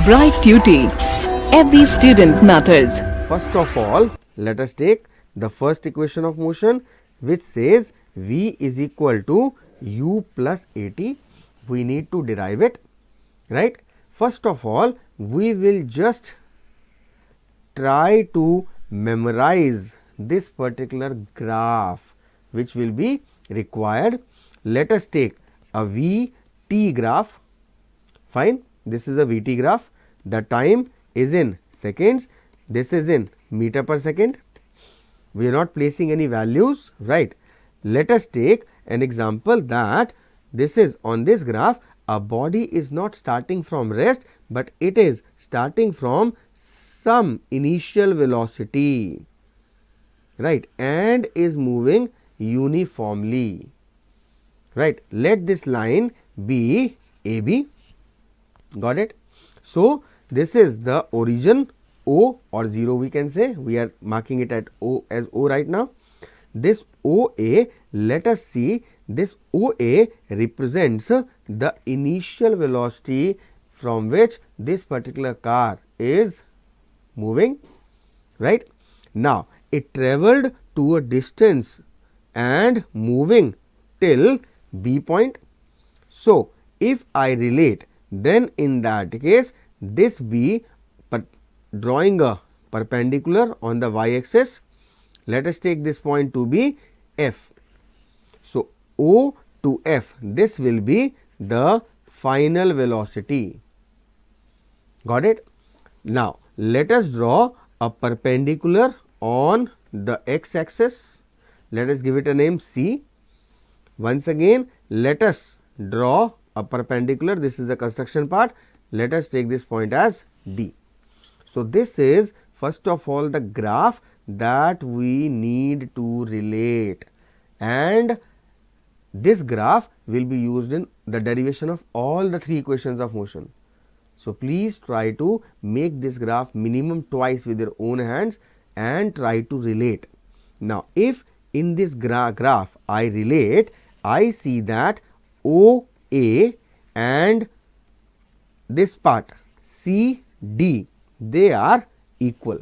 Bright Tuty. Every student matters. First of all, let us take the first equation of motion, which says V is equal to U plus AT. We need to derive it, right. First of all, we will just try to memorize this particular graph which will be required. Let us take a VT graph. Fine, this is a VT graph. The time is in seconds, this is in meter per second. We are not placing any values, right. Let us take an example that this is on this graph, a body is not starting from rest, but it is starting from some initial velocity, right, and is moving uniformly, right. Let this line be AB, got it. So, this is the origin O or 0, we can say, we are marking it at O as O right now. This OA, let us see, this OA represents the initial velocity from which this particular car is moving, right. Now, it travelled to a distance and moving till B point. So, if I relate, then in that case this B, drawing a perpendicular on the y axis, let us take this point to be F. So, O to F, this will be the final velocity, got it. Now, let us draw a perpendicular on the x axis, let us give it a name C. Once again, let us draw a perpendicular, this is the construction part, let us take this point as D. So, this is first of all the graph that we need to relate, and this graph will be used in the derivation of all the 3 equations of motion. So, please try to make this graph minimum twice with your own hands and try to relate. Now, if in this graph I relate, I see that OA and this part CD, they are equal.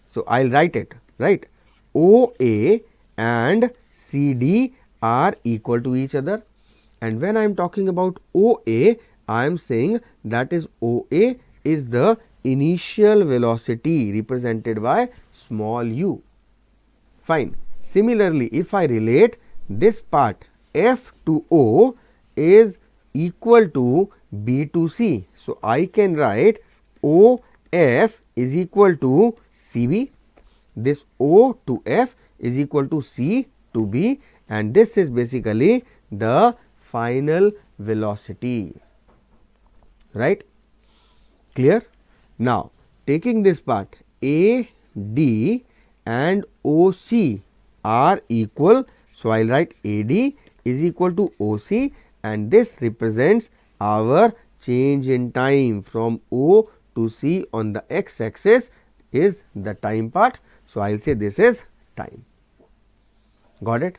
So, I will write it, right. OA and CD are equal to each other, and when I am talking about OA, I am saying that is OA is the initial velocity represented by small u. Fine. Similarly, if I relate, this part F to O is equal to B to C. So, I can write OF is equal to CB, this O to F is equal to C to B, and this is basically the final velocity, right. Clear? Now, taking this part AD and OC are equal. So, I will write AD is equal to OC, and this represents our change in time from O to C on the x axis is the time part. So, I will say this is time, got it.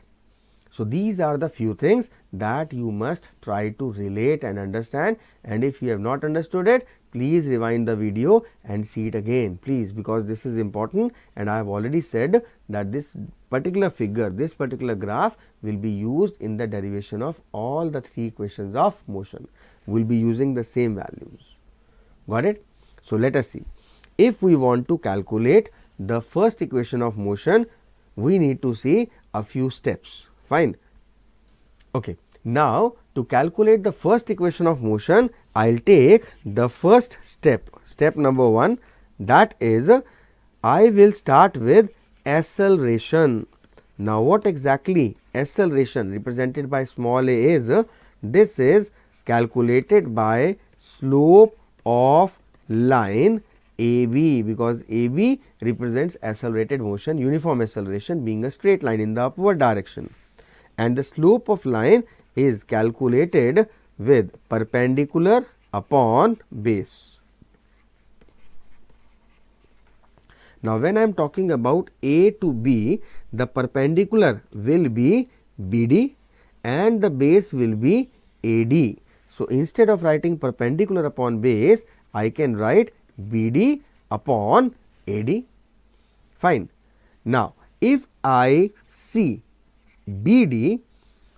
So, these are the few things that you must try to relate and understand, and if you have not understood it, please rewind the video and see it again, please, because this is important, and I have already said that this particular figure, this particular graph will be used in the derivation of all the 3 equations of motion. We will be using the same values, got it. So, let us see, if we want to calculate the first equation of motion, we need to see a few steps. Fine. Okay. Now, to calculate the first equation of motion, I will take the first step, step number 1, that is I will start with acceleration. Now, what exactly acceleration represented by small a is? This is calculated by slope of line AB, because AB represents accelerated motion, uniform acceleration being a straight line in the upward direction, and the slope of line is calculated with perpendicular upon base. Now, when I am talking about A to B, the perpendicular will be BD and the base will be AD. So, instead of writing perpendicular upon base, I can write BD upon AD. Fine. Now, if I see BD,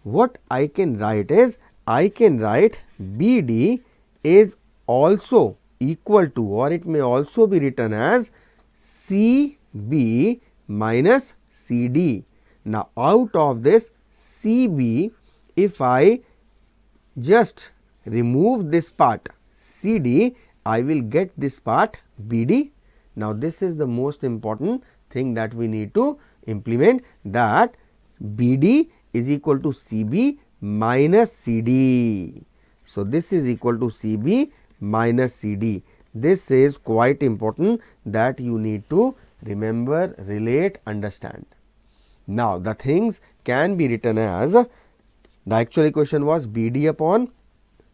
what I can write is, I can write BD is also equal to, or it may also be written as CB minus CD. Now, out of this CB, if I just remove this part CD, I will get this part BD. Now, this is the most important thing that we need to implement, that BD is equal to CB minus CD. So, this is equal to CB minus CD. This is quite important that you need to remember, relate, understand. Now, the things can be written as, the actual equation was BD upon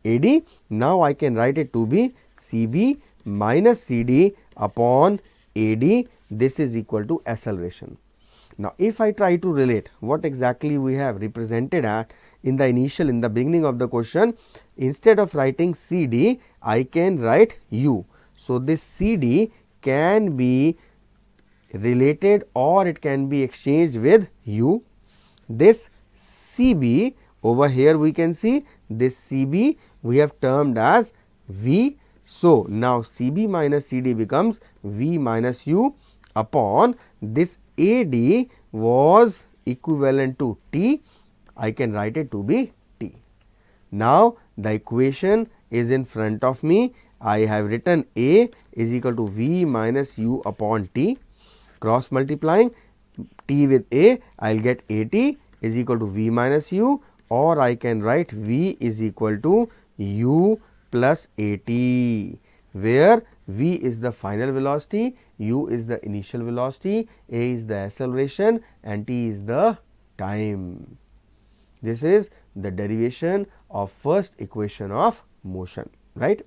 AD. Now, I can write it to be CB minus CD upon AD. This is equal to acceleration. Now, if I try to relate what exactly we have represented at in the beginning of the question, instead of writing CD, I can write U. So, this CD can be related or it can be exchanged with U. This CB over here we can see this CB we have termed as V. So, now CB minus CD becomes V minus U upon this AD was equivalent to T. I can write it to be T. Now, the equation is in front of me. I have written A is equal to V minus U upon T. Cross multiplying T with A, I will get AT is equal to V minus U, or I can write V is equal to U plus AT, where V is the final velocity, U is the initial velocity, A is the acceleration and T is the time. This is the derivation of first equation of motion, right.